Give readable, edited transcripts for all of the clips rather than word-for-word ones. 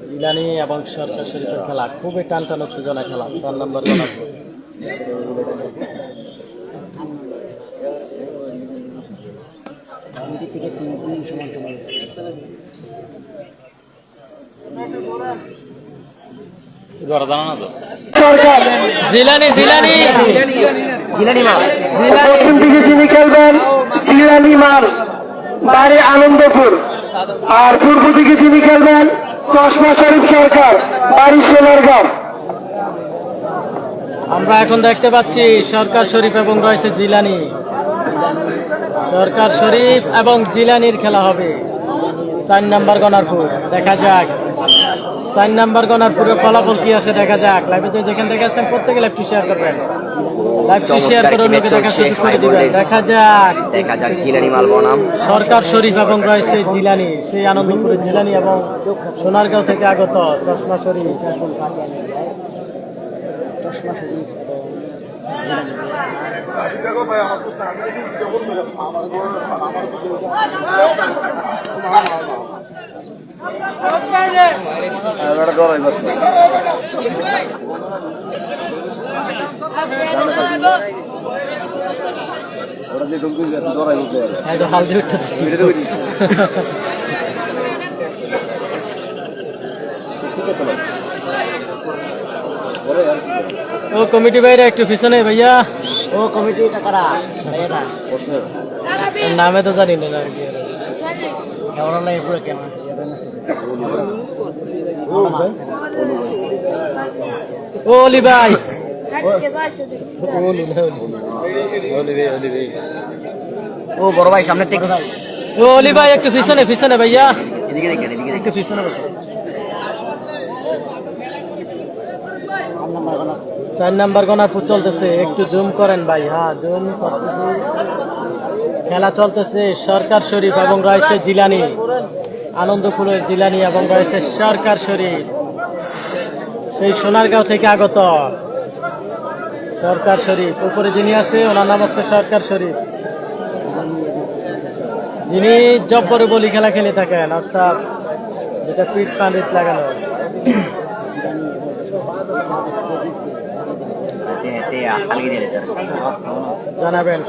জিলানি এবং সরকার শরীফের খেলা খুবই টান উত্তেজনা খেলা 4 নম্বর গোলাপুর। জিলানি জিলানি জিলানি মাল পশ্চিম দিকে যিনি খেলবেন জিলানি মাল বাড়ি আনন্দপুর, আর পূর্ব দিকে যিনি খেলবেন চশমা শরীফ সরকার বাড়ি সোনারগাঁও। আমরা এখন দেখতে পাচ্ছি সরকার শরীফ এবং রয়েছে জিলানি। সরকার শরীফ এবং জিলানির খেলা হবে 4 নম্বর গনারপুর। দেখা যাক 4 নম্বর গনারপুরের ফলাফল কি আসে, দেখা যাক। লাইভে যেখান থেকে আছেন প্রত্যেকে লাইভটি শেয়ার করবেন, লাইভটি শেয়ার করে অন্যকে দেখার সুযোগ করে দিবেন। দেখা যাক জিলানি মাল বনাম সরকার শরীফ এবং রয়েছে জিলানি, সেই আনন্দপুরের জিলানি এবং সোনারগাঁও থেকে আগত চশমা শরীফ। হালদি উঠে ও কমিটি বাইরে একটু পিছনে ভাইয়া। ও কমিটি কারা নামে তো জানি না। ও অলি ভাই, ও বড় ভাই সামনে থেকে। ও অলি ভাই একটু পিছনে পিছনে ভাইয়া, একটু পিছনে বসে। 4 নম্বর গনারপুর চলতেছে, একটু জুম করেন ভাই। হ্যাঁ জুম করতেছে, খেলা চলতেছে। সরকার শরীফ এবং রয়েছে জিলানি, আনন্দপুরের জিলানি এবং রয়েছে সরকার শরীফ, সেই সোনারগাঁও থেকে আগত সরকার শরীফ। উপরে যিনি আছে ওনার নাম হচ্ছে সরকার শরীফ, যিনি জব্বরে বলি খেলা খেলে থাকেন, অর্থাৎ যেটা পিঠ পানিত লাগানো। জানাবেন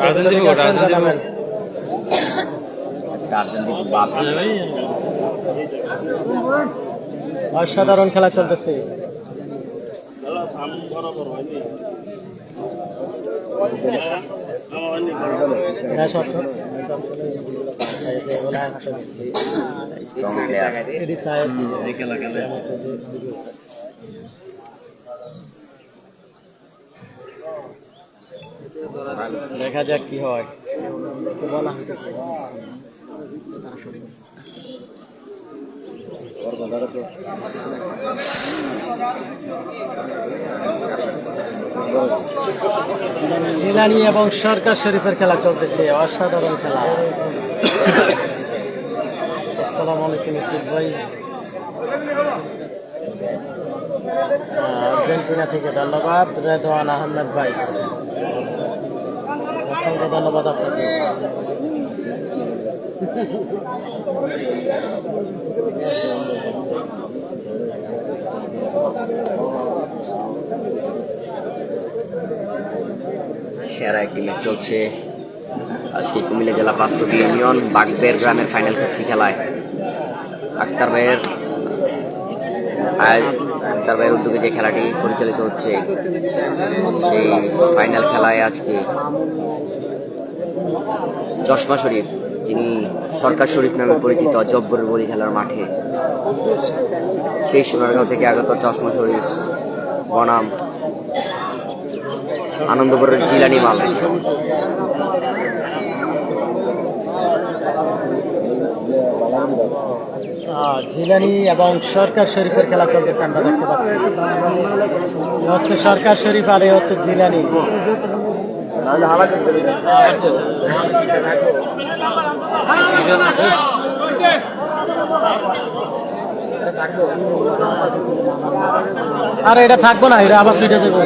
জানাবেন। অসাধারণ খেলা চলতেছে। দেখা যাক কি হয়। বলা হইতেছে জিলানি এবং সরকার শরীফের খেলা চলতেছে, অসাধারণ খেলা। আসসালামু আলাইকুম ইউসুফ ভাই, আর্জেন্টিনা থেকে ধন্যবাদ। রেদওয়ান আহমেদ ভাই, অসংখ্য ধন্যবাদ আপনাকে। সেরা একটি ম্যাচ চলছে আজকে কুমিল্লা জেলা বাস্তবী ইউনিয়ন বাগবের গ্রামের ফাইনাল কুস্তি খেলায় আক্তার ভাইয়ের উদ্যোগে যে খেলাটি পরিচালিত হচ্ছে, সেই ফাইনাল খেলায় আজকে চশমা শরীফ, যিনি সরকার শরীফ নামে পরিচিত, জব্বরের বলি খেলার মাঠে সেই সোনারগাঁও থেকে আগত চশমা শরীফ বনাম আনন্দপুরের জিলানি মাল। জিলানি এবং সরকার শরীফের খেলা চলতেছে, আমরা দেখতে পাচ্ছি। হচ্ছে সরকার শরীফ আর হচ্ছে জিলানি। আরে এটা থাকবো না, এটা আবার সুইটা যাবো।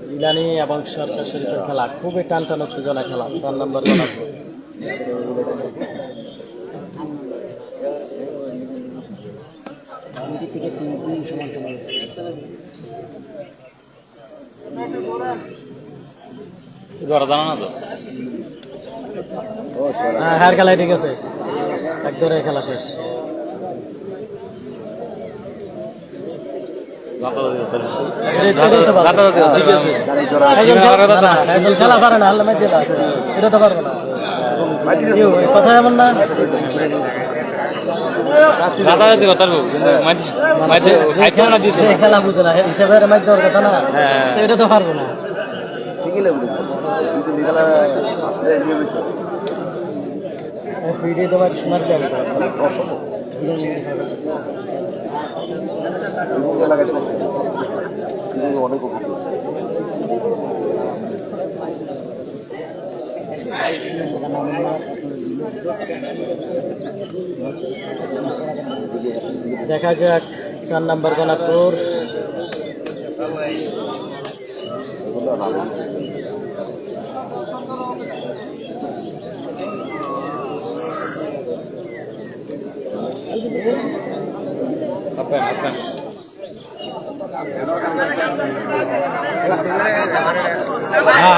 জিলানি এবং সরকার শরীফের খেলা খুবই টান টান উত্তেজনা খেলা 4 নম্বর গণাপুর। হ্যাঁ হার খেলায় ঠিক আছে, এক ধরে খেলা শেষ। খেলা পারে না, আল্লাহ মাইতে এটা তো পারবে না, কথা এমন না। খেলা বুঝে না হিসাবে মাইতে দেওয়ার কথা না, এটা তো পারবো না। ভিডিও তোমার শোনার দেন দেখা যাক 4 নম্বর গণাপুর।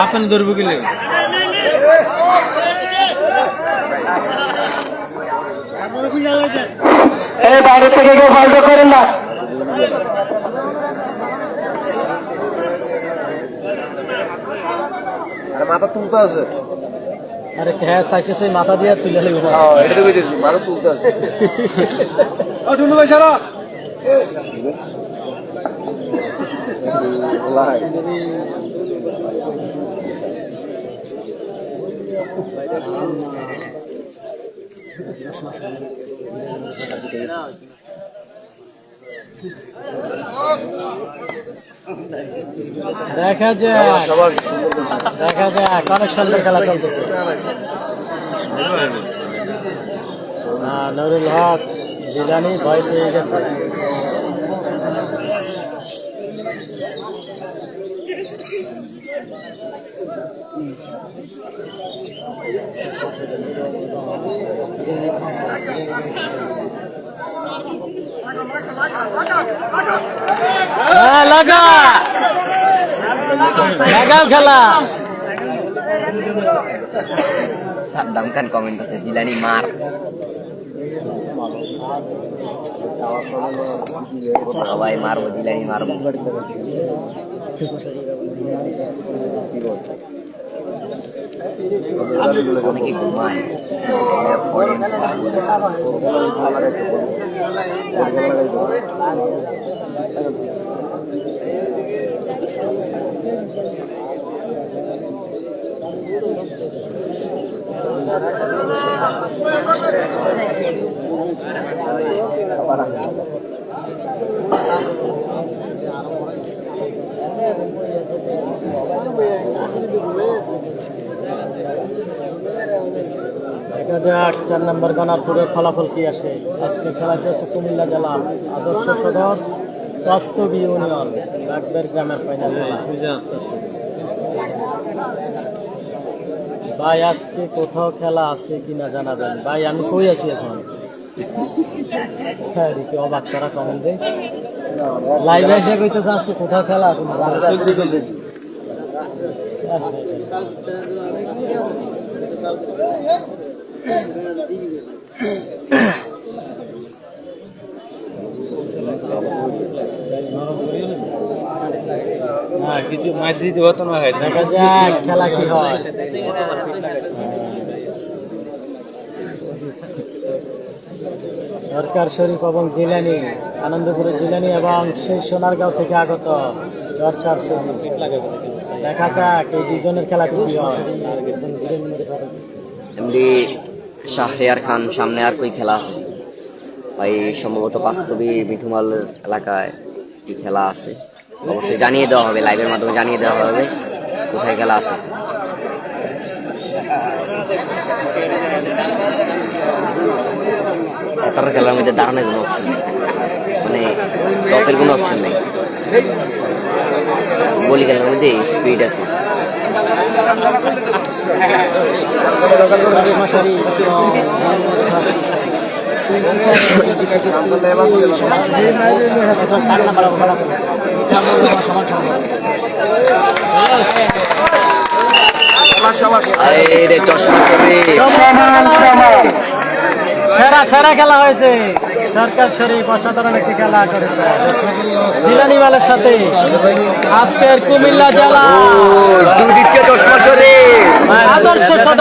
আপনি ধরবো গেলে এই বাইরে থেকে কেউ ফালতু করেন না। মাথা তুলতে আছে, আরে হ্যাঁ সাইকেছে মাথা দিয়ে তুলে লাগবে। এটা তো বুঝেছি, মাথা তুলতে আছে। টুনু ভাই সারা দেখা যাক, দেখা যাক অনেক সুন্দর খেলা চলতেছে। নুরুল হক জিলানি ভয় পেয়ে গেছে। লাগা লাগাও খেলা। সাদ্দাম খান কমেন্ট করছে জিলানি মার। সবাই মারবো, জিলানি মারবো। অনেকে ঘুমায়। দেখা যাক 4 নম্বর গণাপুরের ফলাফল কি আসে। আজকে খেলাটি হচ্ছে কুমিল্লা জেলা আদর্শ সদর বাস্তবী ইউনিয়ন বাগবের গ্রামের ফাইনাল খেলা। ভাই আজকে কোথাও খেলা আছে কিনা জানাবেন। ভাই আমি কই আছি এখন? হ্যাঁ দেখি অবাক করা কমেন্টে লাইভ এসে কইতেছে আজকে কোথাও খেলা আছে না। কিছু মাছ দিতে হতো না। দেখা যাক খেলা কি হয়। সরকার শরীফ এবং জিলানি, আনন্দপুরের জিলানি এবং সেই সোনারগাঁও থেকে আগত সরকার শরীফ। দেখা যাক এই দুজনের খেলাটি কি হয়। এমডি শাহরিয়ার খান, সামনে আর কই খেলা আছে ভাই? সম্ভবত বাস্তবী মিঠুমাল এলাকায় কি খেলা আছে অবশ্যই জানিয়ে দেওয়া হবে, লাইভের মাধ্যমে জানিয়ে দেওয়া হবে কোথায় খেলা আছে। তার খেলার মধ্যে দাঁড়ানোর কোনো অপশন নেই, মানে স্টপ চাপের কোনো অপশন নেই। বলি খেলার মধ্যে স্পিড আছে। আরে চশমা শরীফ সমান সমান সেরা সেরা খেলা হয়েছে। সরকার শরীফ অসাধারণ একটি খেলা করেছে জিলানি মালের সাথে। আজকের কুমিল্লা জেলা দিচ্ছে চশমা শরীফ আদর্শ সদর